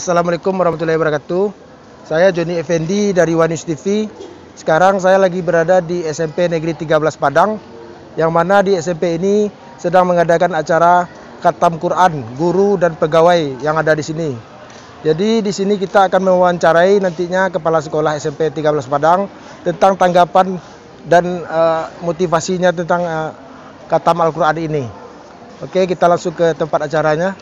Assalamualaikum warahmatullahi wabarakatuh. Saya Joni Effendi dari One News TV. Sekarang saya lagi berada di SMP Negeri 13 Padang, yang mana di SMP ini sedang mengadakan acara khatam Quran guru dan pegawai yang ada di sini. Jadi di sini kita akan mewawancarai nantinya kepala sekolah SMP 13 Padang tentang tanggapan dan motivasinya tentang khatam Al-Quran ini. Oke, kita langsung ke tempat acaranya.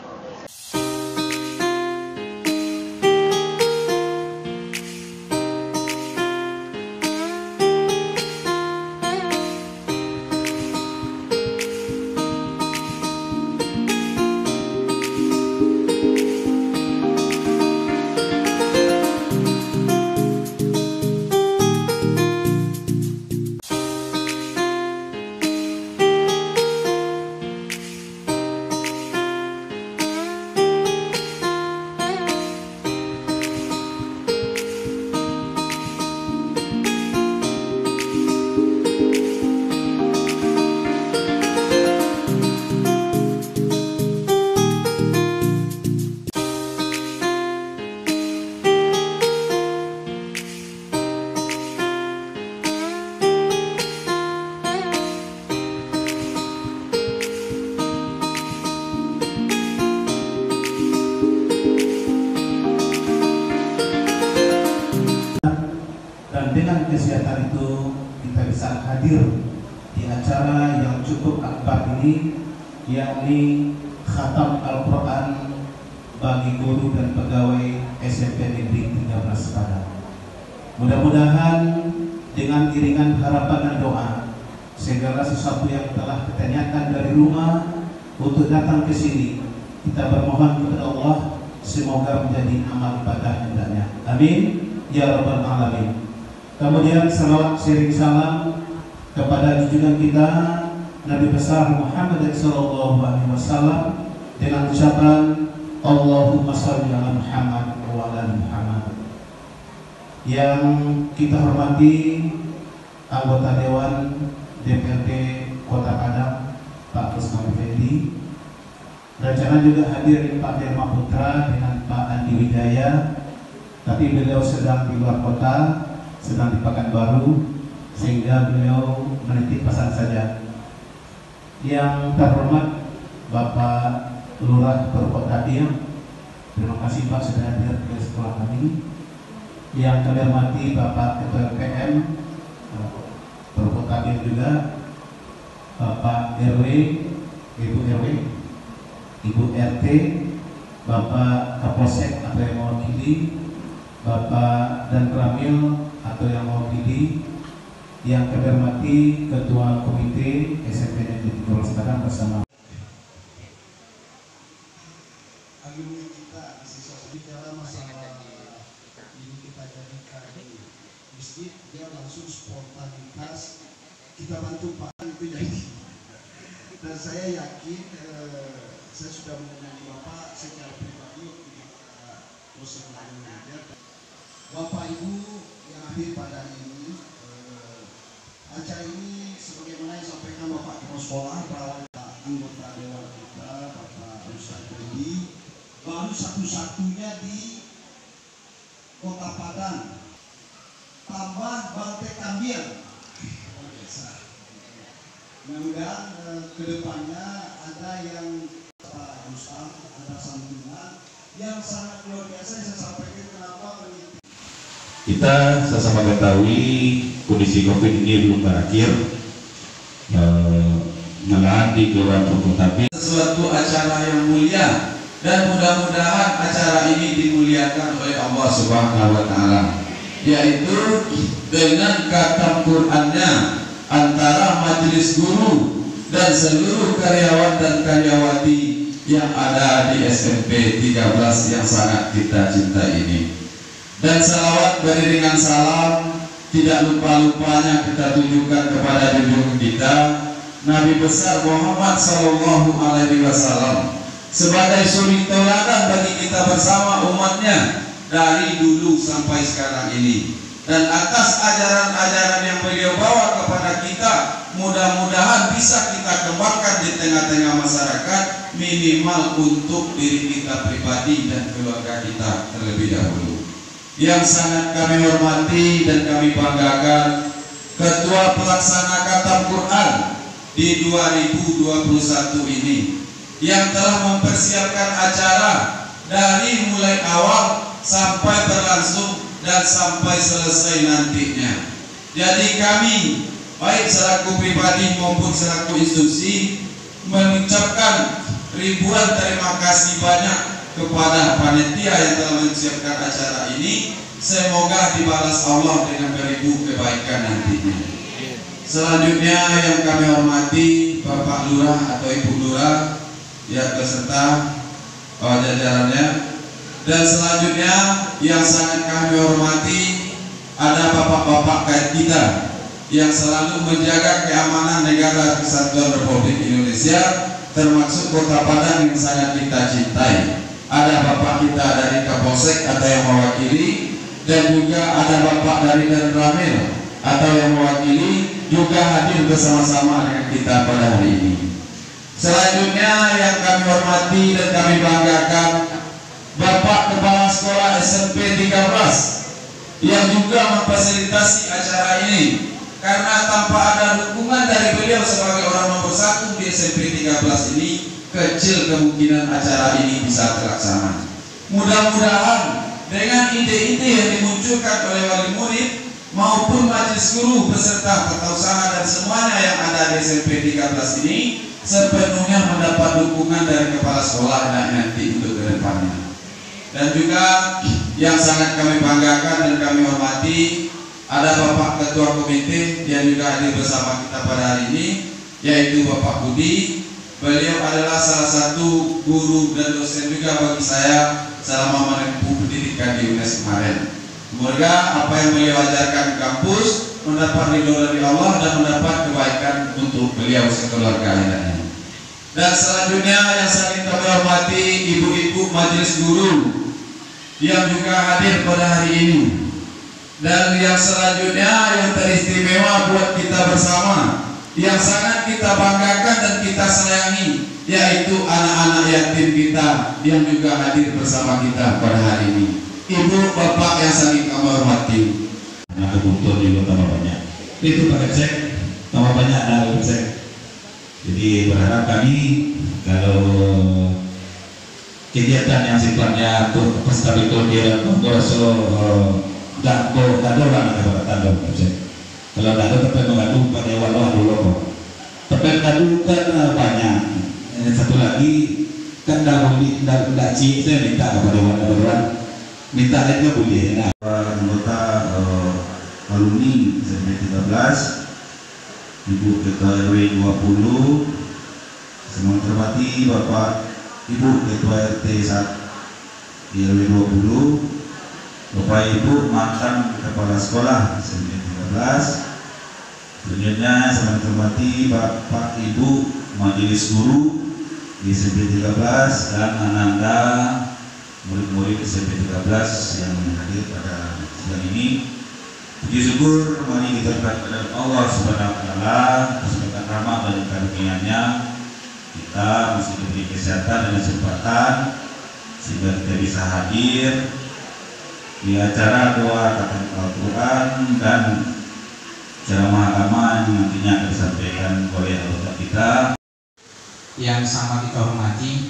Dengan kesehatan itu kita bisa hadir di acara yang cukup akbar ini, yakni khatam Al-Quran bagi guru dan pegawai SMP Negeri 13 Padang. Mudah-mudahan dengan iringan harapan dan doa, segala sesuatu yang telah kita niatkan dari rumah untuk datang ke sini, kita bermohon kepada Allah semoga menjadi amal ibadah hendaknya. Amin ya rabbal alamin. Kemudian salawat sering salam kepada junjungan kita Nabi besar Muhammad sallallahu alaihi wasallam dengan ucapan Allahumma shalli ala Muhammad wa ala Muhammad. Yang kita hormati anggota Dewan DPRD Kota Padang Pak Usman Effendi. Rencana juga hadir Pak Dharma Putra dengan Pak Andi Wijaya, tapi beliau sedang di luar kota, sedang di Pekanbaru, sehingga beliau menitip pesan saja. Yang terhormat Bapak Lurah Purwodadi, terima kasih Pak sudah hadir ke sekolah kami. Yang kami hormati Bapak Ketua LPM Purwodadi juga, Bapak RW, Ibu RW, Ibu RT, Bapak Kapolsek atau yang mewakili, Bapak dan Ramil atau yang mewakili, yang kami hormati Ketua Komite SMP Negeri 13 Padang bersama. Agungnya kita bicara masalah ini, kita jadikan masjid, dia langsung spontanitas, kita bantu Pak itu jadi. Dan saya yakin saya sudah mengenal Bapak secara pribadi musim lalu. Bapak Ibu yang hadir pada hari ini, acara ini sebagaimana yang disampaikan Bapak Kepala Sekolah, bahwa anggota Dewan kita Bapak Ustaz Effendi baru satu-satunya di Kota Padang, tambah Bante Kambian. Mudah-mudahan kedepannya ada yang Pak Ustaz, ada santunan yang sangat luar biasa. Saya sampaikan kenapa penelitian kita sama-sama ketahui kondisi COVID ini belum berakhir, malahan di Kelurahan Purwodadi. Tapi sesuatu acara yang mulia, dan mudah-mudahan acara ini dimuliakan oleh Allah Subhanahu wa Ta'ala, yaitu dengan khatam Qurannya antara majelis guru dan seluruh karyawan dan karyawati yang ada di SMP 13 yang sangat kita cintai ini. Dan salawat beriringan salam tidak lupa-lupanya kita tunjukkan kepada junjungan kita Nabi besar Muhammad sallallahu alaihi wasallam sebagai suri teladan bagi kita bersama umatnya dari dulu sampai sekarang ini. Dan atas ajaran-ajaran yang beliau bawa kepada kita, mudah-mudahan bisa kita kembangkan di di tengah-tengah masyarakat, minimal untuk diri kita pribadi dan keluarga kita terlebih dahulu. Yang sangat kami hormati dan kami banggakan, Ketua Pelaksana Khatam Quran di 2021 ini yang telah mempersiapkan acara dari mulai awal sampai berlangsung dan sampai selesai nantinya. Jadi kami baik selaku pribadi maupun selaku institusi mengucapkan ribuan terima kasih banyak kepada panitia yang telah mempersiapkan acara ini. Semoga dibalas Allah dengan beribu kebaikan nantinya. Selanjutnya yang kami hormati Bapak Lurah atau Ibu Lurah ya beserta jajarannya, dan selanjutnya yang sangat kami hormati ada bapak-bapak kita yang selalu menjaga keamanan negara Kesatuan Republik Indonesia, termasuk Kota Padang yang sangat kita cintai. Ada bapak kita dari Kapolsek atau yang mewakili, dan juga ada bapak dari Ramil atau yang mewakili juga hadir bersama-sama dengan kita pada hari ini. Selanjutnya yang kami hormati dan kami banggakan Bapak Kepala Sekolah SMP 13 yang juga memfasilitasi acara ini, karena tanpa ada dukungan dari beliau sebagai orang nomor 1 di SMP 13 ini, kecil kemungkinan acara ini bisa terlaksana. Mudah-mudahan dengan ide-ide yang dimunculkan oleh wali murid maupun majelis guru beserta ketausaha dan semuanya yang ada di SMP 13 ini sepenuhnya mendapat dukungan dari kepala sekolah dan nanti untuk ke depannya. Dan juga yang sangat kami banggakan dan kami hormati ada Bapak Ketua Komite yang juga hadir bersama kita pada hari ini, yaitu Bapak Budi. Beliau adalah salah satu guru dan dosen juga bagi saya selama menempuh pendidikan di UNES kemarin. Semoga apa yang beliau ajarkan di kampus mendapat ridho dari Allah dan mendapat kebaikan untuk beliau sekeluarganya. Dan selanjutnya yang sangat kami hormati ibu-ibu majelis guru yang juga hadir pada hari ini. Dan yang selanjutnya yang teristimewa buat kita bersama, yang sangat kita banggakan dan kita sayangi, yaitu anak-anak yatim kita yang juga hadir bersama kita pada hari ini. Ibu bapak yang sangat kami hormati. Nah, kebutuhan juga tambah banyak. Itu Pak Kapsek, tambah banyak Pak Kapsek. Jadi berharap kami kalau kegiatan yang sifatnya pestabitul dia kongreso dado lah kepada tanda Kapsek. Kalau dado tapi mengadu pada Allah dulu. Tapi mengadu kan banyak. Satu lagi kan dah cik saya minta kepada wadah minta aja boleh. Nah, anggota alumni SMP 13, Ibu Ketua RW 20, semua terhormati Bapak Ibu Ketua RT 1 di RW 20, Bapak Ibu mantan Kepala Sekolah SMP 13, selanjutnya semua terhormati Bapak Ibu Majelis Guru di SMP 13 dan Ananda murid-murid SMP 13 yang hadir pada siang ini. Puji syukur mari kita kepada Allah Subhanahu wa taala atas berkat rahmat dan karunia-Nya kita masih diberi kesehatan dan kesempatan sehingga kita bisa hadir di acara doa khatam Al-Quran dan ceramah agama yang nantinya akan disampaikan oleh anggota kita. Yang sama kita hormati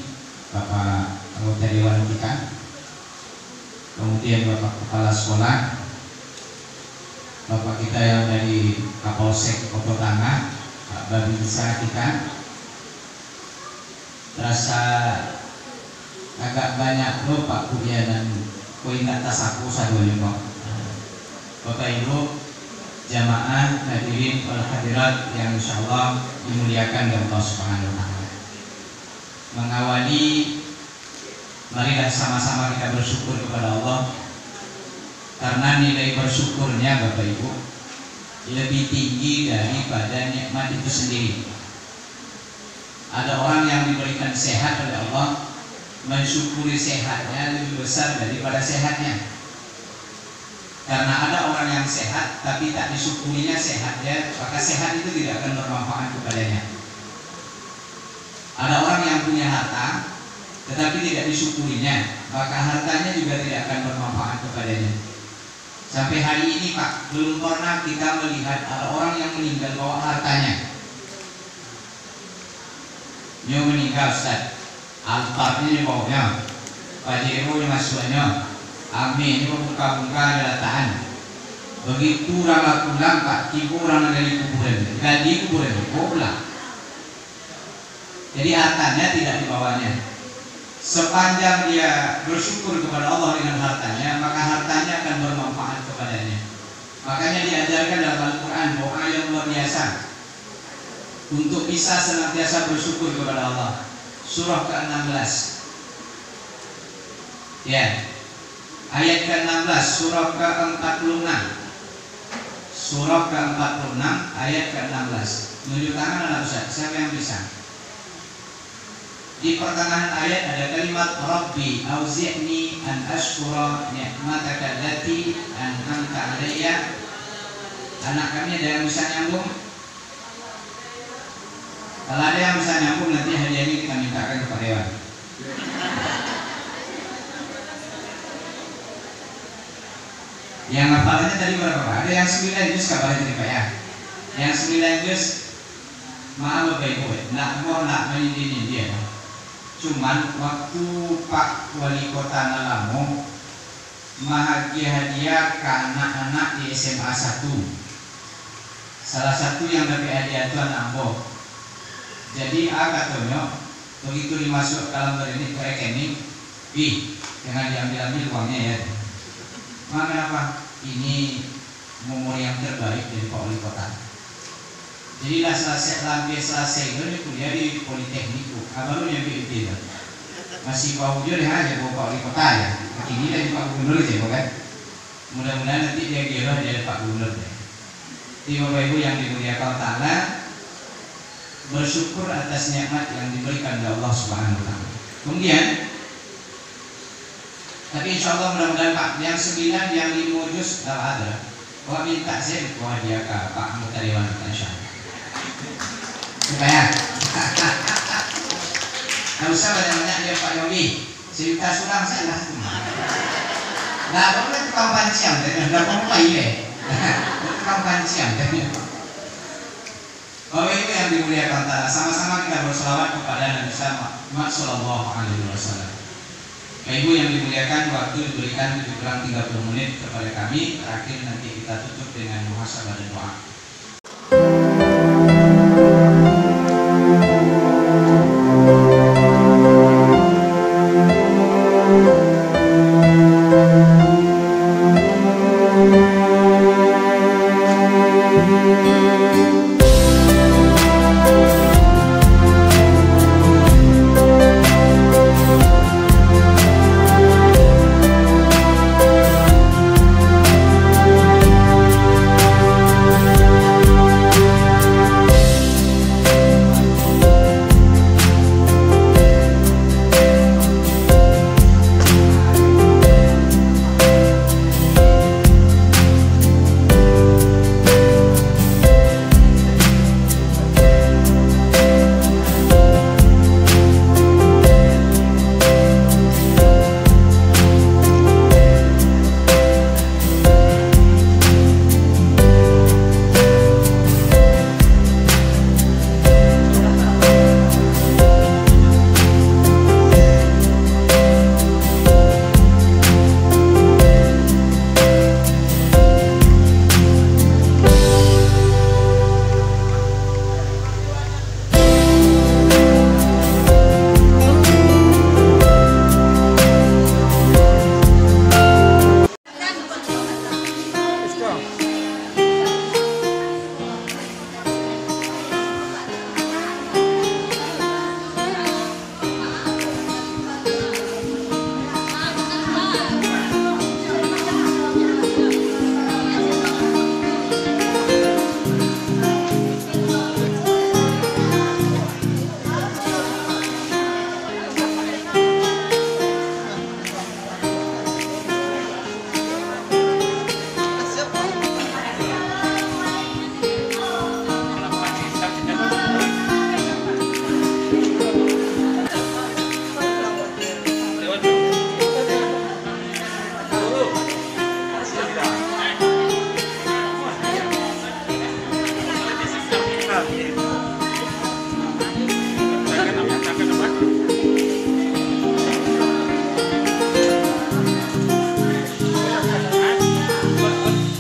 Bapak anggota Dewan kita, kemudian Bapak Kepala Sekolah, Bapak kita yang dari Kapolsek Kota Tangah, Pak Babi Besar kita. Terasa agak banyak loh Pak Kuliah dan poin atas aku sadunya Pak. Bapak Ibu jamaah hadirin wal hadirat yang insyaallah dimuliakan oleh Allah Subhanahu wa taala. Mengawali, marilah sama-sama kita bersyukur kepada Allah, karena nilai bersyukurnya Bapak Ibu lebih tinggi daripada nikmat itu sendiri. Ada orang yang diberikan sehat oleh Allah, mensyukuri sehatnya lebih besar daripada sehatnya. Karena ada orang yang sehat tapi tak disyukurinya sehatnya, maka sehat itu tidak akan bermanfaat kepadanya. Ada orang yang punya harta tetapi tidak disyukurinya, maka hartanya juga tidak akan bermanfaat kepadanya. Sampai hari ini Pak, belum pernah kita melihat ada orang yang meninggal bawa hartanya. Dia meninggal Ustaz, altarnya dia bawanya, pajero dia masuknya, amin dia buka-buka ada letaan. Begitu orang pulang Pak, tiba orang dari kuburan, jadi kuburan pulang. Jadi hartanya tidak dibawanya. Sepanjang dia bersyukur kepada Allah dengan hartanya, maka hartanya akan bermanfaat kepadanya. Makanya diajarkan dalam Al-Quran doa yang luar biasa untuk bisa senantiasa bersyukur kepada Allah. Surah ke-16 ya, ayat ke-16, surah ke-46, surah ke-46 ayat ke-16. Tunjuk tangan anak Ustaz, siapa yang bisa? Di pertengahan ayat ada kalimat Rabbi auzi'ni an ashkura ni'mataka allati an'amta 'alayya. Anak kami ada yang bisa nyambung? Kalau ada yang bisa nyambung, nanti hadiah ini kita mintakan kepada Dewan. Yang hafalannya tadi berapa Pak? Ada yang 9 juz kabarnya tadi Pak ya? Yang 9 juz maaf Bapak Ibu, nak menyindir dia Pak. Cuman waktu Pak Wali Kota Nalamo hadiah ke anak-anak di SMA 1, salah satu yang dapat hadiah itu anak Ambo. Jadi katanya begitu dimasuk dalam ini ke rekening, jangan diambil-ambil uangnya ya. Maka kenapa? Ini momen yang terbaik dari Pak Wali Kota. Jadi lah selesai itu kuliah di Politeknik, baru yang PIP itu masih bau dia aja bawa Pak Wali Kota ya. Kini dari Pak Gubernur aja kan. Mudah-mudahan nanti dia kira jadi Pak Gubernur. Jadi Bapak Ibu yang dimuliakan Ta'ala, bersyukur atas nikmat yang diberikan oleh Allah Subhanahu Wa Taala. Kemudian, tapi insya Allah mudah-mudahan Pak yang 9 yang 5 juz ada. Kalau minta saya buat dia ke Pak Anggota Dewan insya Allah. Supaya nggak usah banyak-banyak dia Pak Yogi, cerita surang saya lah. Nah, baru tukang pancian, udah pompai ya, tukang pancian. Bapak Ibu yang dimuliakan Ta'ala, sama-sama kita berselawat kepada Nabi Muhammad Sallallahu Alaihi Wasallam. Bapak Ibu yang dimuliakan, waktu diberikan lebih kurang 30 menit kepada kami. Terakhir nanti kita tutup dengan muhasabah dan doa.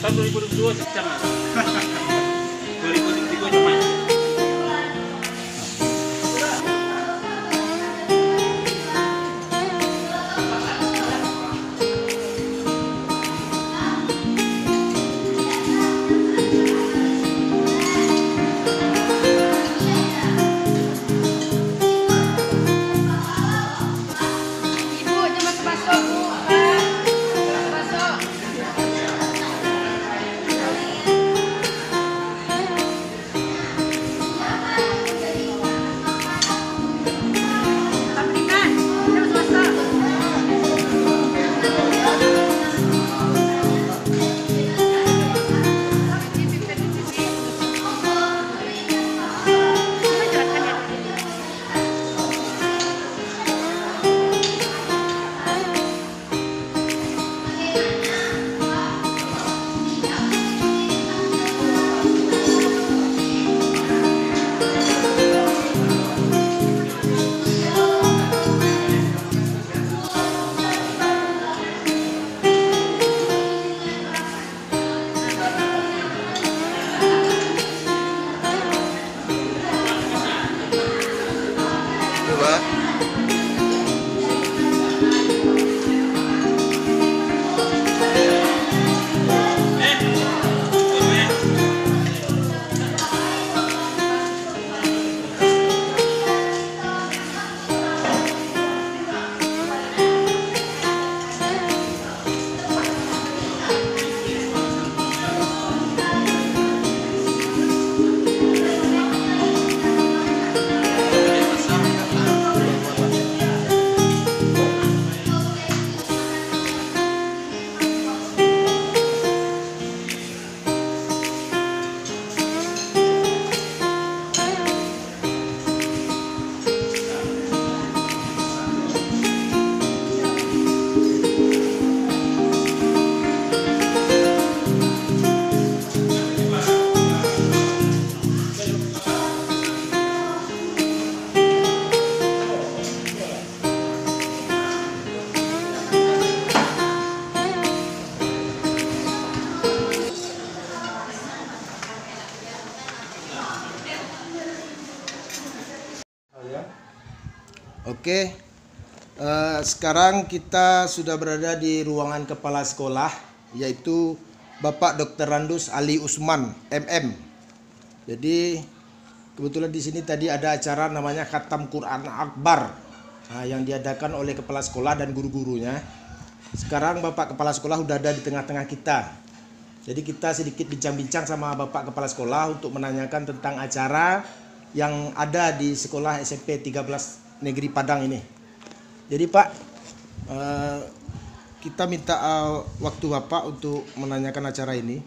Tahun 2022 September. 2023 cuma. Ibu, jangan masuk, Bu. Masuk. Sampingan, jangan masuk. Oke, sekarang kita sudah berada di ruangan kepala sekolah, yaitu Bapak Dr. Randus Ali Usman, MM. Jadi kebetulan di sini tadi ada acara namanya Khatam Quran Akbar, yang diadakan oleh kepala sekolah dan guru-gurunya. Sekarang Bapak Kepala Sekolah sudah ada di tengah-tengah kita. Jadi kita sedikit bincang-bincang sama Bapak Kepala Sekolah untuk menanyakan tentang acara yang ada di sekolah SMP 13 Negeri Padang ini. Jadi Pak, kita minta waktu Bapak untuk menanyakan acara ini,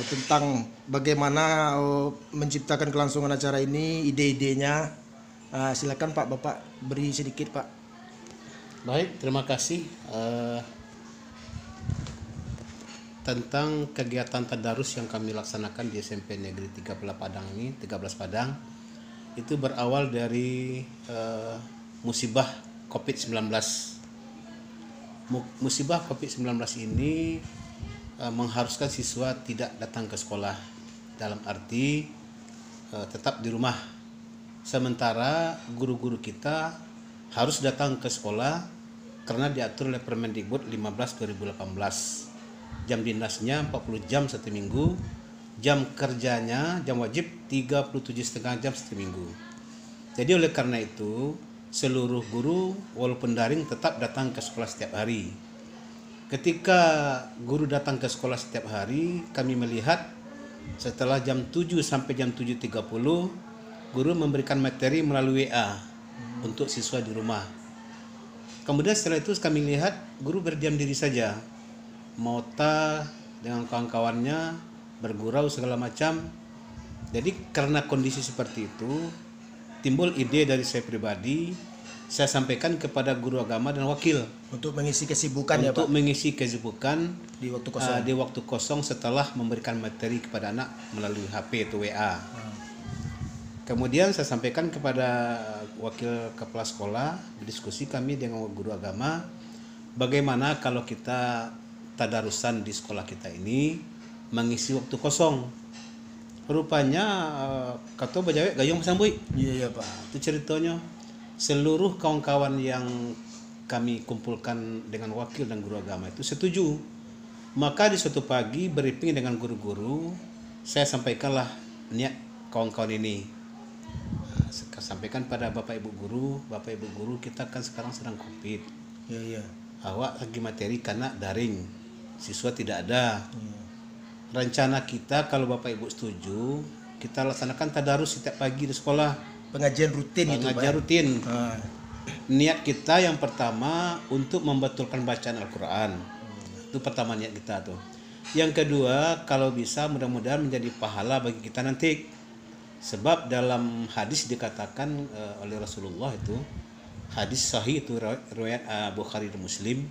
tentang bagaimana menciptakan kelangsungan acara ini, ide-idenya. Silakan Pak, Bapak beri sedikit Pak. Baik, terima kasih. Tentang kegiatan tadarus yang kami laksanakan di SMP Negeri 13 Padang ini, 13 Padang, itu berawal dari musibah COVID-19. Musibah COVID-19 ini mengharuskan siswa tidak datang ke sekolah, dalam arti tetap di rumah. Sementara guru-guru kita harus datang ke sekolah karena diatur oleh Permendikbud 15/2018. Jam dinasnya 40 jam satu minggu, jam kerjanya, jam wajib 37,5 jam satu minggu. Jadi oleh karena itu, seluruh guru walaupun daring tetap datang ke sekolah setiap hari. Ketika guru datang ke sekolah setiap hari, kami melihat setelah jam 7 sampai jam 7.30, guru memberikan materi melalui WA untuk siswa di rumah. Kemudian setelah itu kami lihat guru berdiam diri saja, mauta dengan kawan-kawannya, bergurau segala macam. Jadi karena kondisi seperti itu, timbul ide dari saya pribadi, saya sampaikan kepada guru agama dan wakil untuk mengisi kesibukan ya Pak. Untuk mengisi kesibukan di waktu kosong. Di waktu kosong setelah memberikan materi kepada anak melalui HP atau WA. Kemudian saya sampaikan kepada wakil kepala sekolah, berdiskusi kami dengan guru agama, bagaimana kalau kita tadarusan di sekolah kita ini mengisi waktu kosong. Rupanya kata bajawek gayung sambui. Iya Pak. Itu ceritanya. Seluruh kawan-kawan yang kami kumpulkan dengan wakil dan guru agama itu setuju. Maka di suatu pagi briefing dengan guru-guru, saya sampaikanlah niat kawan-kawan ini. Sampaikan pada Bapak Ibu guru, kita kan sekarang sedang Covid. Iya. Awak lagi materi karena daring, siswa tidak ada. Rencana kita kalau Bapak Ibu setuju, kita laksanakan tadarus setiap pagi di sekolah. Pengajian rutin itu Pak. Pengajian rutin. Niat kita yang pertama untuk membetulkan bacaan Al-Quran. Itu pertama niat kita tuh. Yang kedua, kalau bisa mudah-mudahan menjadi pahala bagi kita nanti. Sebab dalam hadis dikatakan oleh Rasulullah itu, hadis sahih itu riwayat Bukhari dan Muslim,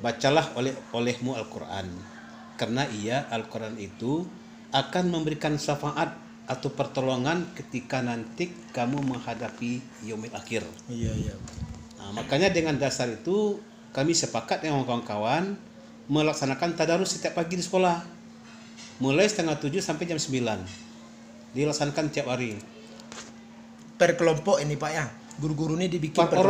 bacalah olehmu Al-Quran, karena Al-Quran itu akan memberikan syafaat atau pertolongan ketika nanti kamu menghadapi yaumil akhir. Iya. Nah, makanya dengan dasar itu kami sepakat dengan kawan-kawan melaksanakan tadarus setiap pagi di sekolah, mulai 6:30 sampai jam 9. Dilaksanakan tiap hari. Per kelompok ini Pak ya. Guru-guru ini dibikin per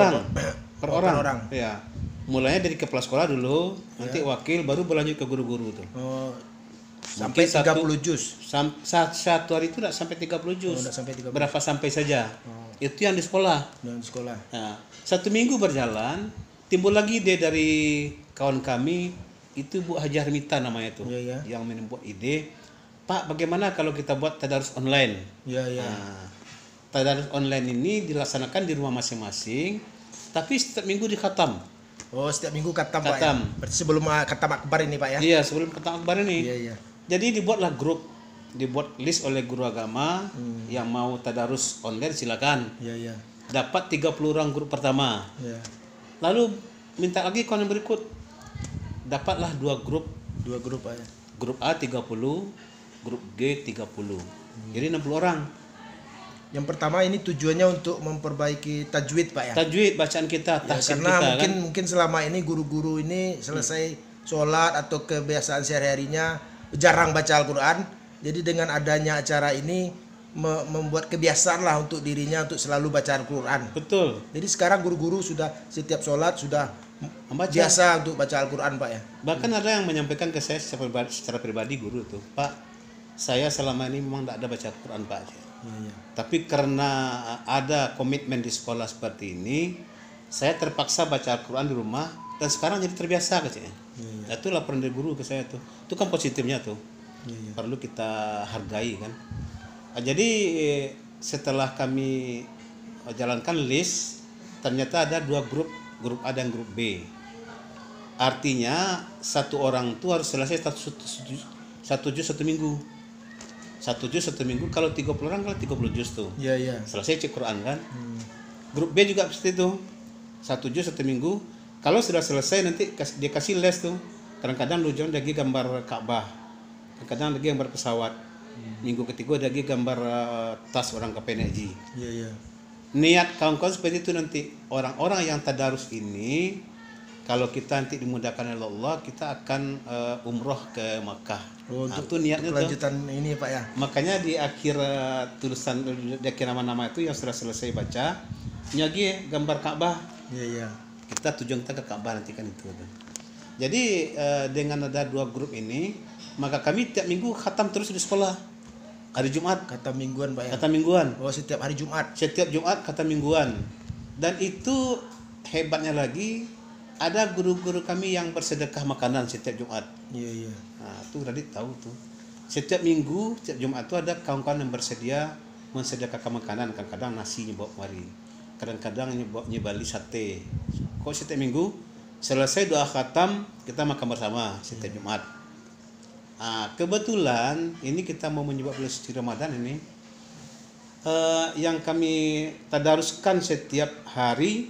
orang. Ya. Mulanya dari kepala sekolah dulu, nanti wakil, baru berlanjut ke guru-guru tuh. Sampai 30 juz. Satu hari itu tidak sampai 30 juz. Sampai 30. Berapa sampai saja. Itu yang di sekolah. Yang di sekolah. Nah, 1 minggu berjalan, timbul lagi dari kawan kami, itu Bu Haji Harmita namanya itu, yang membuat ide. Pak, bagaimana kalau kita buat tadarus online? Iya. Nah, tadarus online ini dilaksanakan di rumah masing-masing, tapi setiap minggu dikhatam. Oh, setiap minggu khatam Pak ya? Berarti sebelum khatam akbar ini Pak ya? Iya, sebelum khatam akbar ini. Iya. Jadi dibuatlah grup, dibuat list oleh guru agama yang mau tadarus online silakan. Iya. Dapat 30 orang grup pertama. Iya. Lalu minta lagi kawan yang berikut. Dapatlah 2 grup. 2 grup Pak ya? Grup A 30, grup G 30. Jadi 60 orang. Yang pertama ini tujuannya untuk memperbaiki tajwid Pak ya? Tajwid bacaan kita, tahsin karena kita mungkin selama ini guru-guru ini selesai sholat atau kebiasaan sehari-harinya jarang baca Al-Quran. Jadi dengan adanya acara ini membuat kebiasaan lah untuk dirinya untuk selalu baca Al-Quran. Betul. Jadi sekarang guru-guru sudah setiap sholat sudah biasa untuk baca Al-Quran Pak ya? Bahkan ada yang menyampaikan ke saya secara pribadi guru tuh, Pak, saya selama ini memang tidak ada baca Al-Quran Pak. Tapi karena ada komitmen di sekolah seperti ini, saya terpaksa baca Al-Quran di rumah dan sekarang jadi terbiasa katanya. Itu laporan dari guru ke saya tuh. Itu kan positifnya tuh. Perlu kita hargai kan. Jadi setelah kami jalankan list, ternyata ada 2 grup A dan grup B. Artinya satu orang itu harus selesai satu juz 1 minggu. 1 juz 1 minggu, kalau 30 orang kalau 30 juz tuh. Iya. Selesai cek Quran kan. Grup B juga seperti itu. 1 juz 1 minggu. Kalau sudah selesai nanti dia kasih les tuh. Kadang-kadang lucuan lagi gambar Ka'bah. Kadang lagi gambar pesawat. Minggu ketiga ada lagi gambar tas orang KPNJ. Iya. Niat kawan-kawan seperti itu nanti. Orang-orang yang tadarus ini, kalau kita nanti dimudahkan oleh Allah, kita akan umroh ke Makkah. Itu niatnya tuh. Kelanjutan ini Pak ya. Makanya di akhir tulisan, di akhir nama-nama itu yang sudah selesai baca, nyagi gambar Ka'bah. Iya. Kita tujuan kita ke Ka'bah nanti kan itu. Jadi dengan ada 2 grup ini, maka kami tiap minggu khatam terus di sekolah. Hari Jumat. Khatam mingguan Pak ya. Khatam mingguan. Oh, setiap hari Jumat. Setiap Jumat khatam mingguan. Dan itu hebatnya lagi, ada guru-guru kami yang bersedekah makanan setiap Jumat. Iya. Nah, itu Radit tahu tuh. Setiap minggu, setiap Jumat itu ada kawan-kawan yang bersedia mensediakan makanan. Kadang-kadang nasi bawa kemari. Kadang-kadang nyebali sate. Kok setiap minggu selesai doa khatam kita makan bersama setiap Jumat. Nah, kebetulan ini kita mau menyebut bulan suci Ramadan ini, yang kami tadaruskan setiap hari,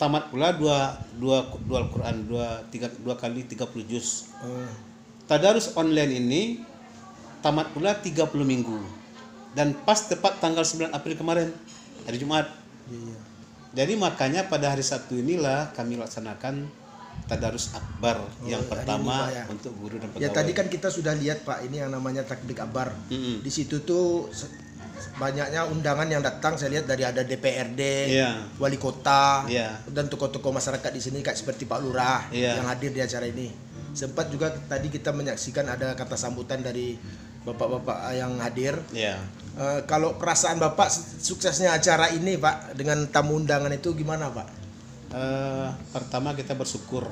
tamat pula dua Al-Quran, 2 kali 30 juz. Tadarus online ini tamat pula 30 minggu. dan pas tepat tanggal 9 April kemarin, hari Jumat. Iya. Jadi makanya pada hari Sabtu inilah kami laksanakan Tadarus Akbar yang hari pertama ini, Pak, ya. untuk guru dan pegawai. Ya tadi kan kita sudah lihat Pak, ini yang namanya takbik akbar. Mm-mm. Di situ tuh banyaknya undangan yang datang, saya lihat dari ada DPRD, Iya. wali kota, Iya. dan tokoh-tokoh masyarakat di sini kayak seperti Pak Lurah Iya. yang hadir di acara ini. Sempat juga tadi kita menyaksikan ada kata sambutan dari bapak-bapak yang hadir. Ya. Kalau perasaan Bapak suksesnya acara ini Pak dengan tamu undangan itu gimana Pak? Pertama kita bersyukur.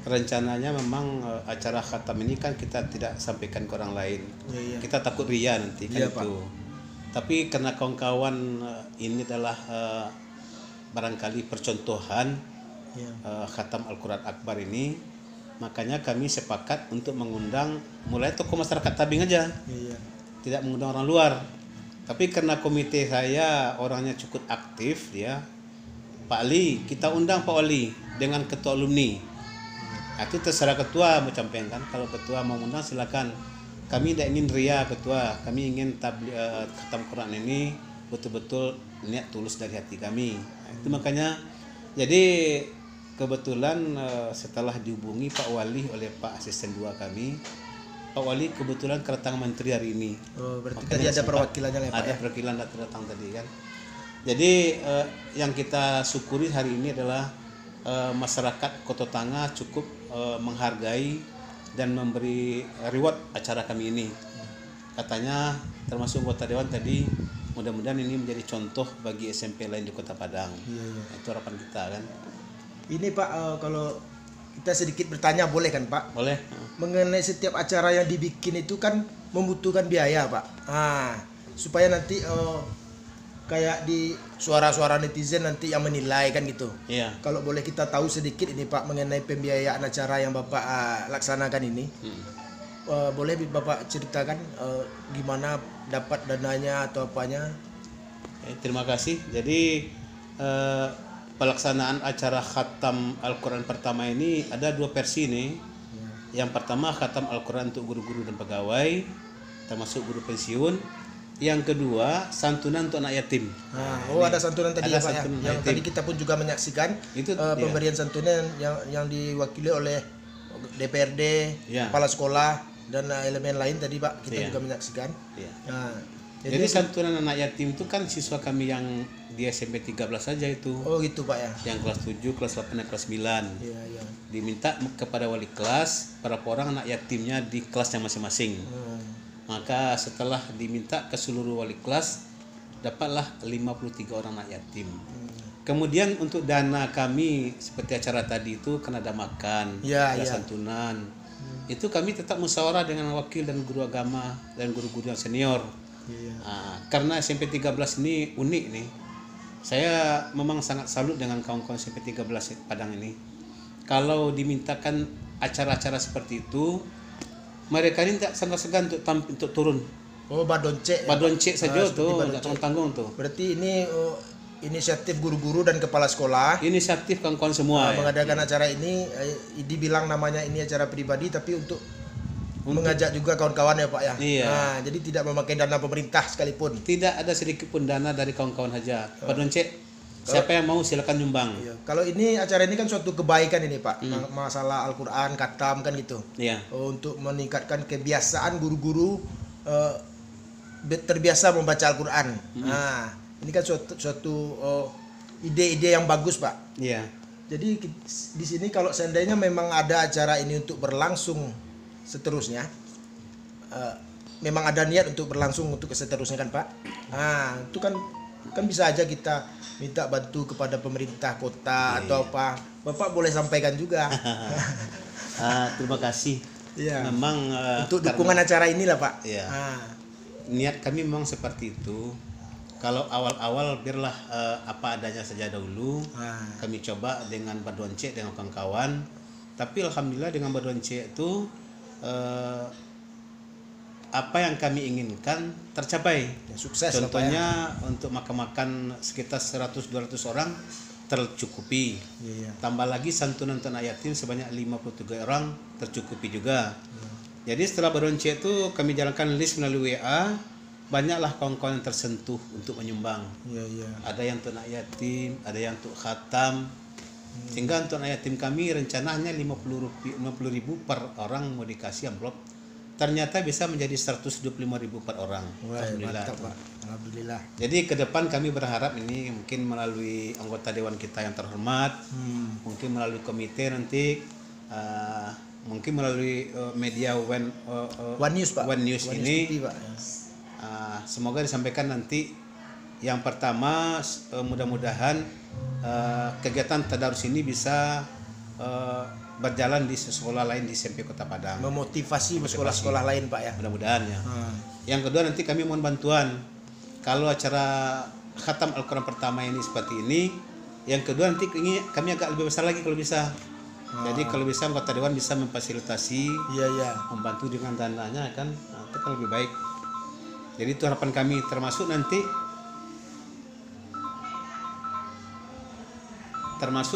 Rencananya memang acara khatam ini kan kita tidak sampaikan ke orang lain. Iya. Kita takut ria nanti kan Iya, Pak. itu. Tapi karena kawan-kawan ini adalah barangkali percontohan Iya. khatam Al-Quran Akbar ini, makanya kami sepakat untuk mengundang mulai tokoh masyarakat Tabing aja. Iya. Tidak mengundang orang luar. Tapi karena komite saya orangnya cukup aktif ya, Pak Ali, kita undang Pak Ali dengan ketua alumni. Itu terserah ketua mau campaikan. Kalau ketua mau undang silakan. Kami tidak ingin ria ketua, kami ingin khatam Quran ini betul-betul niat tulus dari hati kami. Itu makanya jadi kebetulan setelah dihubungi Pak Wali oleh Pak Asisten 2 kami, Pak Wali kebetulan kedatangan menteri hari ini. Oh, berarti Makanya tadi ada sempat perwakilannya ya Pak? ada Ya? perwakilan datang tadi kan. Jadi yang kita syukuri hari ini adalah masyarakat Kota Tangah cukup menghargai dan memberi reward acara kami ini. Katanya termasuk anggota dewan tadi, mudah-mudahan ini menjadi contoh bagi SMP lain di Kota Padang. Iya. Itu harapan kita kan. Ini Pak, kalau kita sedikit bertanya boleh kan Pak? Boleh. Mengenai setiap acara yang dibikin itu kan membutuhkan biaya Pak. Supaya nanti kayak di suara-suara netizen nanti yang menilai kan gitu. Iya. Kalau boleh kita tahu sedikit ini Pak mengenai pembiayaan acara yang Bapak laksanakan ini. Boleh Bapak ceritakan gimana dapat dananya atau apanya? Terima kasih. Jadi pelaksanaan acara khatam Al-Quran pertama ini ada 2 versi nih. Yang pertama khatam Al-Quran untuk guru-guru dan pegawai, termasuk guru pensiun. Yang kedua santunan untuk anak yatim. Ada santunan tadi ada ya Pak ya. santunan Yang yatim. tadi kita pun juga menyaksikan Itu, pemberian santunan yang diwakili oleh DPRD, Ya. kepala sekolah dan elemen lain tadi Pak kita Ya. juga menyaksikan. Ya. Nah, Jadi santunan anak yatim itu kan siswa kami yang di SMP 13 saja itu. Oh gitu Pak ya. Yang kelas 7, kelas 8, dan kelas 9. Iya, iya. Diminta kepada wali kelas berapa orang anak yatimnya di kelasnya masing-masing. Maka setelah diminta ke seluruh wali kelas, dapatlah 53 orang anak yatim. Kemudian untuk dana kami seperti acara tadi itu kan ada makan, Ya, ada ya. santunan. Itu kami tetap musyawarah dengan wakil dan guru agama dan guru-guru yang senior. Iya. Karena SMP 13 ini unik nih. Saya memang sangat salut dengan kawan-kawan SMP 13 Padang ini. Kalau dimintakan acara-acara seperti itu, mereka ini tidak segan-segan untuk turun. Oh Badonce. Badonce saja seperti tuh, Badonce. tidak tanggung-tanggung tuh. Berarti ini inisiatif guru-guru dan kepala sekolah. Inisiatif kawan-kawan semua. Ya. Mengadakan acara ini dibilang namanya ini acara pribadi tapi untuk mengajak juga kawan-kawan ya Pak ya. Iya. Jadi tidak memakai dana pemerintah sekalipun. Tidak ada sedikit pun dana dari kawan-kawan saja. Badonce, siapa yang mau silakan nyumbang. Iya. Kalau ini acara ini kan suatu kebaikan ini Pak. Masalah Al-Quran, khatam kan gitu. Iya. Untuk meningkatkan kebiasaan guru-guru terbiasa membaca Al-Quran. Nah, ini kan suatu ide-ide yang bagus Pak. Iya. Jadi di sini kalau seandainya memang ada acara ini untuk berlangsung seterusnya, memang ada niat untuk berlangsung untuk seterusnya kan Pak. Itu kan bisa aja kita minta bantu kepada pemerintah kota atau apa. Bapak boleh sampaikan juga. Terima kasih. Iya. Memang Untuk dukungan acara inilah Pak. Iya. Niat kami memang seperti itu. Kalau awal-awal biarlah apa adanya saja dahulu. Kami coba dengan Badonce dengan kawan-kawan. Tapi alhamdulillah dengan Badonce itu apa yang kami inginkan tercapai. Ya, sukses. Contohnya untuk makan-makan sekitar 100-200 orang tercukupi. Iya. Tambah lagi santunan untuk anak yatim sebanyak 53 orang tercukupi juga. Jadi setelah Badonce itu kami jalankan list melalui WA banyaklah kawan-kawan yang tersentuh untuk menyumbang. Iya. Ada yang untuk anak yatim, ada yang untuk khatam. Sehingga untuk anak yatim kami rencananya 50.000 per orang mau dikasih amplop. Ternyata bisa menjadi 125.000 per orang. Wah, Alhamdulillah. mantap, Pak. Alhamdulillah. Jadi ke depan kami berharap ini mungkin melalui anggota dewan kita yang terhormat, mungkin melalui komite nanti, mungkin melalui media One News, Pak. One News One ini. News TV, Pak. Semoga disampaikan nanti. Yang pertama, mudah-mudahan kegiatan tadarus ini bisa berjalan di sekolah lain di SMP Kota Padang. Memotivasi sekolah-sekolah lain, Pak ya. Mudah-mudahan ya. Yang kedua nanti kami mohon bantuan. Kalau acara khatam Al-Quran pertama ini seperti ini, yang kedua nanti kami agak lebih besar lagi kalau bisa. Jadi kalau bisa anggota dewan bisa memfasilitasi, membantu dengan dananya kan, itu kan lebih baik. Jadi itu harapan kami, termasuk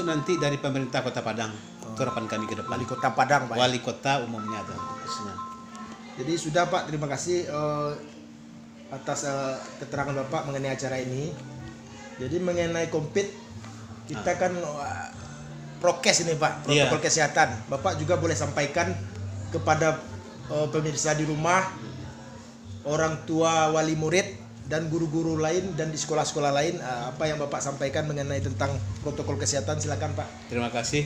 nanti dari pemerintah Kota Padang. Itu harapan kami ke depan. Wali Kota Padang, Pak. Wali Kota umumnya tuh. Jadi sudah, Pak, terima kasih atas keterangan Bapak mengenai acara ini. Jadi mengenai kompet kita kan prokes ini, Pak, protokol kesehatan. Bapak juga boleh sampaikan kepada pemirsa di rumah, orang tua, wali murid, dan guru-guru lain dan di sekolah-sekolah lain, apa yang Bapak sampaikan mengenai tentang protokol kesehatan, silakan, Pak. Terima kasih.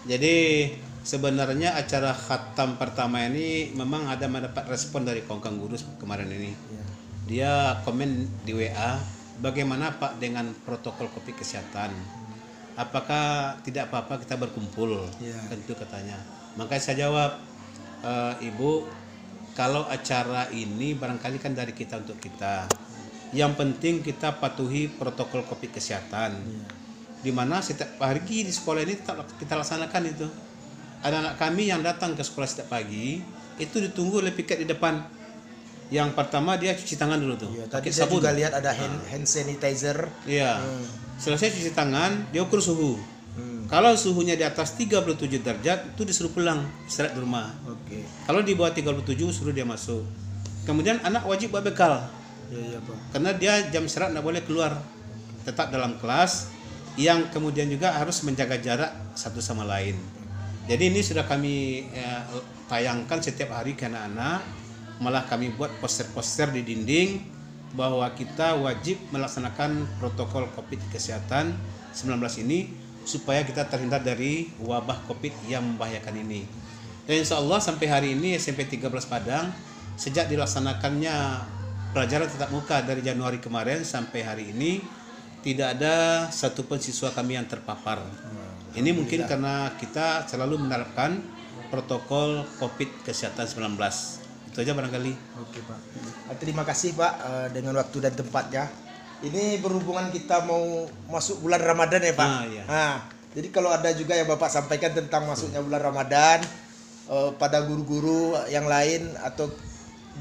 Jadi sebenarnya acara khatam pertama ini memang ada mendapat respon dari kawan-kawan guru kemarin ini. Dia komen di WA, bagaimana Pak dengan protokol COVID kesehatan? Apakah tidak apa-apa kita berkumpul? Tentu katanya. Makanya saya jawab, Ibu, kalau acara ini barangkali kan dari kita untuk kita. Yang penting kita patuhi protokol COVID kesehatan. Di mana setiap pagi di sekolah ini kita laksanakan itu. Anak-anak kami yang datang ke sekolah setiap pagi itu ditunggu oleh piket di depan. Yang pertama dia cuci tangan dulu tuh. Tadi saya juga lihat ada hand sanitizer. Iya. Selesai cuci tangan, dia ukur suhu. Kalau suhunya di atas 37 derajat itu disuruh pulang, istirahat di rumah. Kalau di bawah 37 suruh dia masuk. Kemudian anak wajib bawa bekal. Karena dia jam istirahat tidak boleh keluar. Tetap dalam kelas, yang kemudian juga harus menjaga jarak satu sama lain. Jadi ini sudah kami tayangkan setiap hari ke anak-anak. Malah kami buat poster-poster di dinding bahwa kita wajib melaksanakan protokol COVID kesehatan 19 ini supaya kita terhindar dari wabah COVID yang membahayakan ini. Dan insya Allah sampai hari ini SMP 13 Padang sejak dilaksanakannya pelajaran tatap muka dari Januari kemarin sampai hari ini tidak ada satupun siswa kami yang terpapar. Ini mungkin karena kita selalu menerapkan protokol COVID kesehatan 19. Itu aja barangkali. Oke, Pak. Terima kasih, Pak, dengan waktu dan tempatnya. Ini berhubungan kita mau masuk bulan Ramadan ya, Pak. Jadi kalau ada juga yang Bapak sampaikan tentang masuknya bulan Ramadan pada guru-guru yang lain atau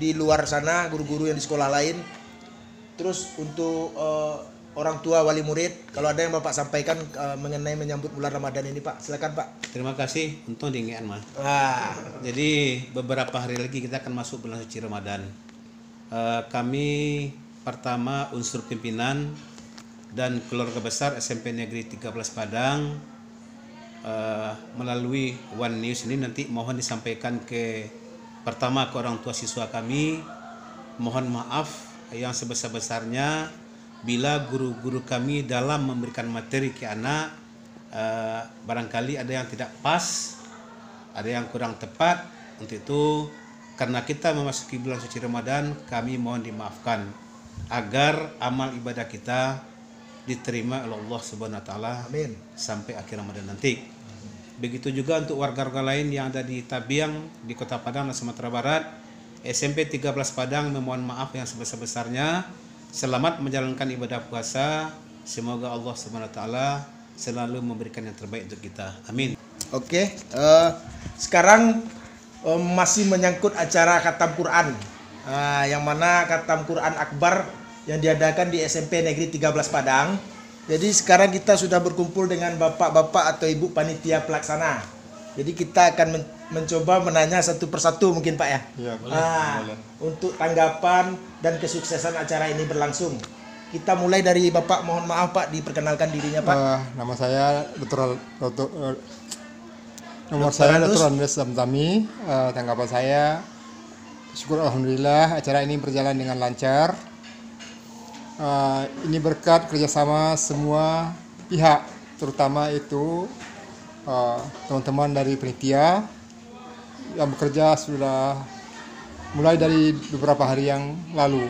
di luar sana, guru-guru yang di sekolah lain. Terus untuk orang tua, wali murid, kalau ada yang Bapak sampaikan mengenai menyambut bulan Ramadan ini, Pak, silakan, Pak. Terima kasih, untung diingat, Mas. Jadi beberapa hari lagi kita akan masuk bulan suci Ramadan. Kami pertama unsur pimpinan dan keluarga besar SMP Negeri 13 Padang melalui One News ini nanti mohon disampaikan pertama ke orang tua siswa kami, mohon maaf yang sebesar-besarnya bila guru-guru kami dalam memberikan materi ke anak barangkali ada yang tidak pas, ada yang kurang tepat. Untuk itu karena kita memasuki bulan suci Ramadan, kami mohon dimaafkan agar amal ibadah kita diterima oleh Allah Subhanahu wa taala. Amin. Sampai akhir Ramadan nanti. Begitu juga untuk warga-warga lain yang ada di Tabiang, di Kota Padang dan Sumatera Barat. SMP 13 Padang memohon maaf yang sebesar-besarnya. Selamat menjalankan ibadah puasa. Semoga Allah Subhanahu wa taala selalu memberikan yang terbaik untuk kita. Amin. Oke, sekarang masih menyangkut acara khatam Quran. Yang mana khatam Quran Akbar yang diadakan di SMP Negeri 13 Padang. Jadi sekarang kita sudah berkumpul dengan bapak-bapak atau ibu panitia pelaksana. Jadi kita akan mencoba menanya satu persatu mungkin Pak ya. Iya, boleh. Boleh. Untuk tanggapan dan kesuksesan acara ini berlangsung. Kita mulai dari Bapak, mohon maaf Pak, diperkenalkan dirinya Pak. Nama saya nomor saya Dr. Andres Damtami. Tanggapan saya, syukur alhamdulillah acara ini berjalan dengan lancar. Ini berkat kerjasama semua pihak, terutama itu teman-teman dari panitia yang bekerja sudah mulai dari beberapa hari yang lalu.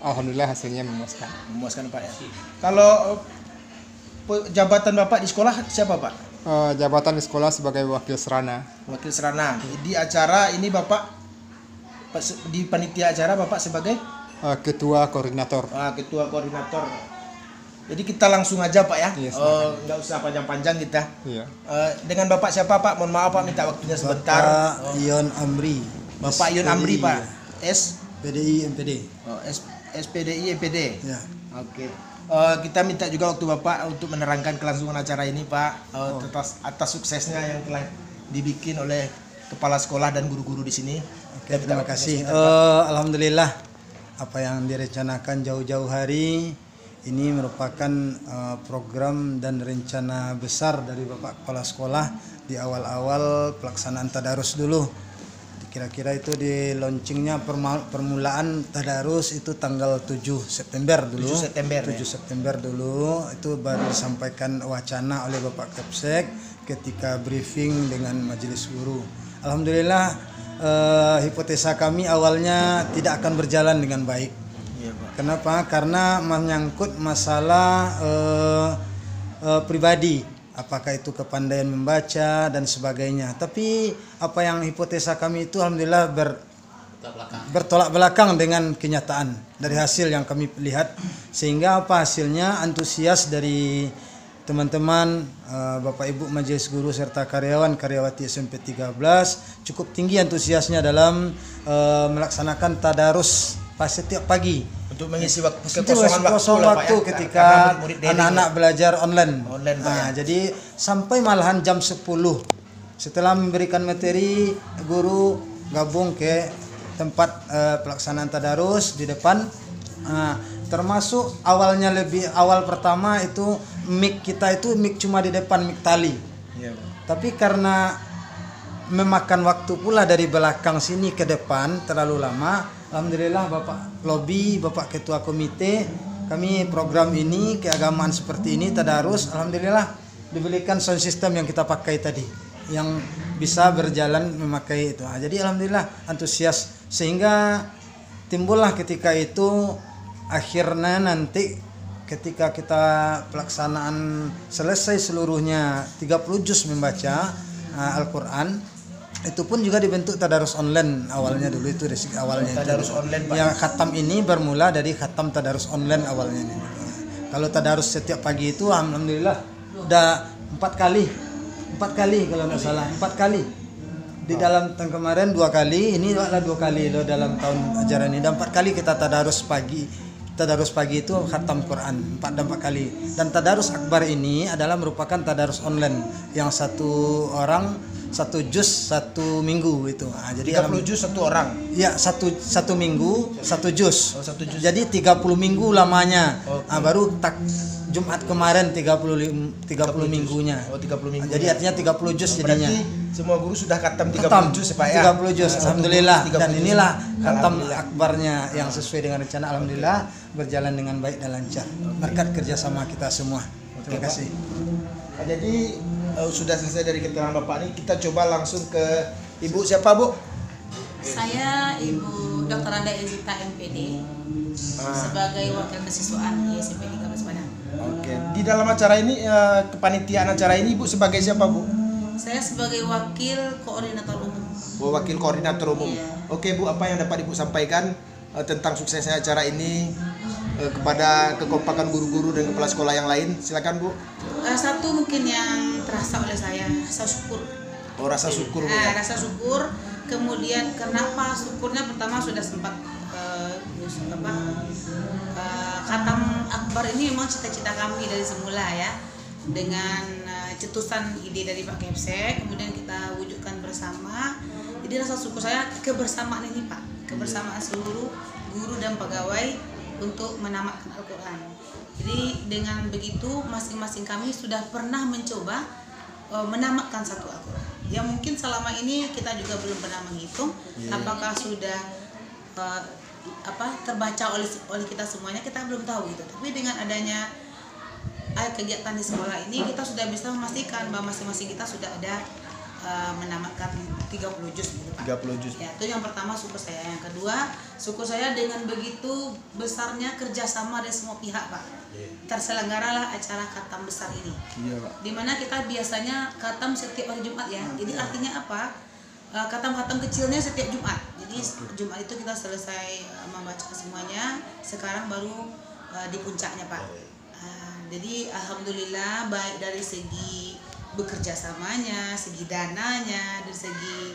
Alhamdulillah hasilnya memuaskan. Memuaskan Pak ya. Kalau jabatan Bapak di sekolah siapa Pak? Jabatan di sekolah sebagai wakil serana. Wakil serana. Di acara ini Bapak, di panitia acara Bapak sebagai ketua koordinator. Ketua koordinator. Jadi kita langsung aja Pak ya. Yes, nggak usah panjang-panjang kita. Iya. Dengan Bapak siapa Pak? Mohon maaf Pak, minta waktunya sebentar. Bapak Ion Amri. Bapak Ion Amri Pak. PDI MPD. SPDI MPD. Ya. Oke. Kita minta juga waktu Bapak untuk menerangkan kelangsungan acara ini Pak, atas suksesnya yang telah dibikin oleh kepala sekolah dan guru-guru di sini. Oke, terima kasih. Alhamdulillah apa yang direncanakan jauh-jauh hari ini merupakan program dan rencana besar dari Bapak Kepala Sekolah di awal-awal pelaksanaan tadarus dulu. Kira-kira itu di launchingnya permulaan tadarus itu tanggal 7 September dulu. 7 September dulu itu baru disampaikan wacana oleh Bapak Kepsek ketika briefing dengan majelis guru. Alhamdulillah hipotesa kami awalnya tidak akan berjalan dengan baik. Iya, Pak. Kenapa? Karena menyangkut masalah pribadi. Apakah itu kepandaian membaca dan sebagainya. Tapi apa yang hipotesa kami itu alhamdulillah bertolak belakang dengan kenyataan dari hasil yang kami lihat. Sehingga apa hasilnya, antusias dari teman-teman Bapak Ibu Majelis Guru serta karyawan-karyawati SMP 13 cukup tinggi antusiasnya dalam melaksanakan tadarus setiap pagi untuk mengisi waktu waktu ketika anak-anak belajar online. Jadi sampai malahan jam 10 setelah memberikan materi, guru gabung ke tempat pelaksanaan tadarus di depan. Termasuk awal pertama itu mic kita itu mic cuma di depan, mic tali. Tapi karena memakan waktu pula dari belakang sini ke depan terlalu lama. Alhamdulillah Bapak Lobby, Bapak Ketua Komite, kami program ini keagamaan seperti ini tadarus, alhamdulillah diberikan sound system yang kita pakai tadi, yang bisa berjalan memakai itu. Jadi alhamdulillah antusias sehingga timbullah ketika itu akhirnya nanti ketika kita pelaksanaan selesai seluruhnya 30 juz membaca Al-Quran. Itu pun juga dibentuk tadarus online awalnya dulu itu resik awalnya. Tadarus online Pak. Yang khatam ini bermula dari khatam tadarus online awalnya ini. Kalau tadarus setiap pagi itu alhamdulillah udah 4 kali kalau nggak salah 4 kali. Di dalam tahun kemarin 2 kali, ini adalah 2 kali loh dalam tahun ajaran ini. Dan 4 kali kita tadarus pagi. Tadarus pagi itu khatam Quran 4 kali. Dan tadarus akbar ini adalah merupakan tadarus online yang satu orang 1 juz 1 minggu itu. Jadi 30 juz 1 orang. Ya, satu minggu 1 juz. 1 juz. Jadi 30 minggu lamanya. Baru Jumat kemarin 30 minggunya. 30 minggu. Jadi artinya 30 juz jadinya. Berarti semua guru sudah khatam 30 juz Pak ya. 30 juz alhamdulillah. Dan inilah khatam akbarnya yang sesuai dengan rencana, alhamdulillah berjalan dengan baik dan lancar. Berkat kerjasama kita semua. Terima kasih. Jadi sudah selesai dari keterangan Bapak ini, kita coba langsung ke Ibu siapa Bu? Saya Ibu Dr. Anda Ezita MPD sebagai wakil kesiswaan di SMP 13 Padang. Oke. Di dalam acara ini kepanitiaan acara ini Ibu sebagai siapa Bu? Saya sebagai wakil koordinator umum. Wakil koordinator umum. Iya. Oke Bu, apa yang dapat Ibu sampaikan tentang suksesnya acara ini kepada kekompakan guru-guru dan kepala sekolah yang lain? Silakan Bu. Satu mungkin yang terasa oleh saya, rasa syukur. Oh, rasa syukur Bu. Ya? Rasa syukur. Kemudian kenapa syukurnya, pertama sudah sempat khatam akbar ini memang cita-cita kami dari semula ya. Dengan cetusan ide dari Pak Kepsek, kemudian kita wujudkan bersama. Jadi rasa syukur saya kebersamaan ini Pak, kebersamaan seluruh guru dan pegawai untuk menamatkan Al-Quran. Jadi dengan begitu masing-masing kami sudah pernah mencoba menamatkan satu Al-Quran. Yang mungkin selama ini kita juga belum pernah menghitung apakah sudah terbaca oleh kita semuanya, kita belum tahu gitu. Tapi dengan adanya kegiatan di sekolah ini kita sudah bisa memastikan bahwa masing-masing kita sudah ada menamatkan 30 juz gitu Pak. 30 juz. Ya, itu yang pertama syukur saya. Yang kedua, syukur saya dengan begitu besarnya kerjasama dari semua pihak Pak. Terselenggaralah acara khatam besar ini. Iya Pak. Dimana kita biasanya khatam setiap hari Jumat ya. Jadi artinya apa? Khatam-khatam kecilnya setiap Jumat. Jadi Jumat itu kita selesai membaca semuanya. Sekarang baru di puncaknya Pak. Jadi alhamdulillah baik dari segi bekerja samanya, segi dananya, dari segi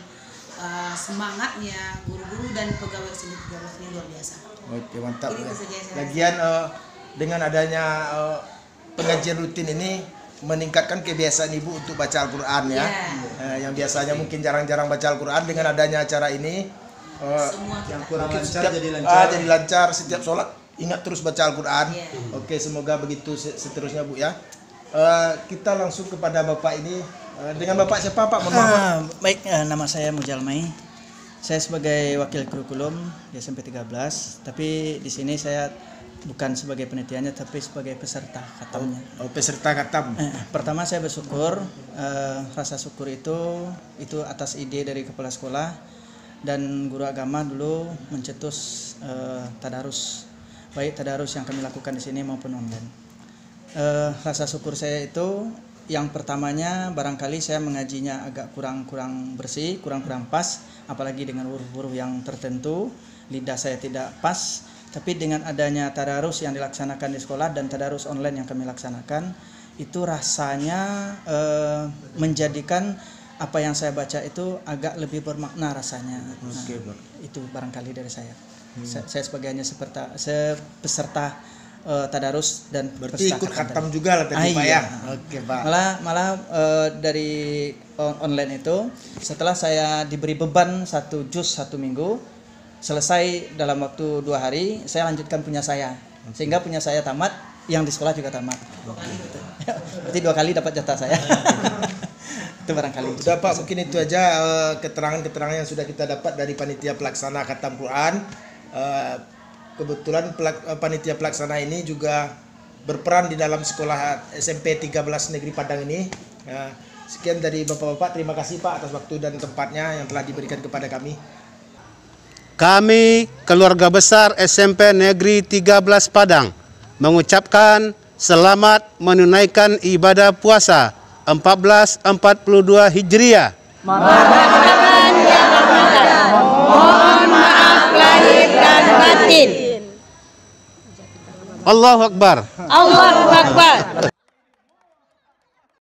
semangatnya guru-guru dan pegawai SMP 13 ini luar biasa. Oke, mantap. Jadi Lagian dengan adanya pengajian rutin ini meningkatkan kebiasaan ibu untuk baca Al-Quran ya. Yang biasanya mungkin jarang-jarang baca Al-Quran, dengan adanya acara ini yang kurang lancar jadi lancar. Jadi lancar, setiap sholat ingat terus baca Al-Quran. Oke, semoga begitu seterusnya Bu ya. Kita langsung kepada Bapak ini. Dengan Bapak siapa Pak? Baik, nama saya Mujalmai. Saya sebagai wakil kurikulum di SMP 13, tapi di sini saya bukan sebagai penelitiannya, tapi sebagai peserta khatamnya. Oh, peserta khatam. Pertama saya bersyukur, rasa syukur itu atas ide dari kepala sekolah dan guru agama dulu mencetus tadarus, baik tadarus yang kami lakukan di sini maupun online. Rasa syukur saya itu yang pertamanya barangkali saya mengajinya agak kurang bersih, kurang pas, apalagi dengan huruf-huruf yang tertentu, lidah saya tidak pas. Tapi dengan adanya tadarus yang dilaksanakan di sekolah dan tadarus online yang kami laksanakan, itu rasanya menjadikan apa yang saya baca itu agak lebih bermakna rasanya. Itu barangkali dari saya. Saya sebagai hanya peserta tadarus dan berarti ikut khatam juga lah tadi Pak ya. Oke Pak. Malah dari online itu setelah saya diberi beban 1 juz 1 minggu, selesai dalam waktu 2 hari, saya lanjutkan punya saya, sehingga punya saya tamat, yang di sekolah juga tamat. Berarti 2 kali dapat jatah saya. Itu barangkali. Sudah Pak, mungkin itu aja keterangan-keterangan yang sudah kita dapat dari panitia pelaksana khatam Quran. Kebetulan panitia pelaksana ini juga berperan di dalam sekolah SMP 13 Negeri Padang ini. Sekian dari Bapak-Bapak, terima kasih Pak atas waktu dan tempatnya yang telah diberikan kepada kami. Kami keluarga besar SMP Negeri 13 Padang mengucapkan selamat menunaikan ibadah puasa 1442 Hijriah. Mohon maaf lahir dan batin. Allahu Akbar. Allahu Akbar.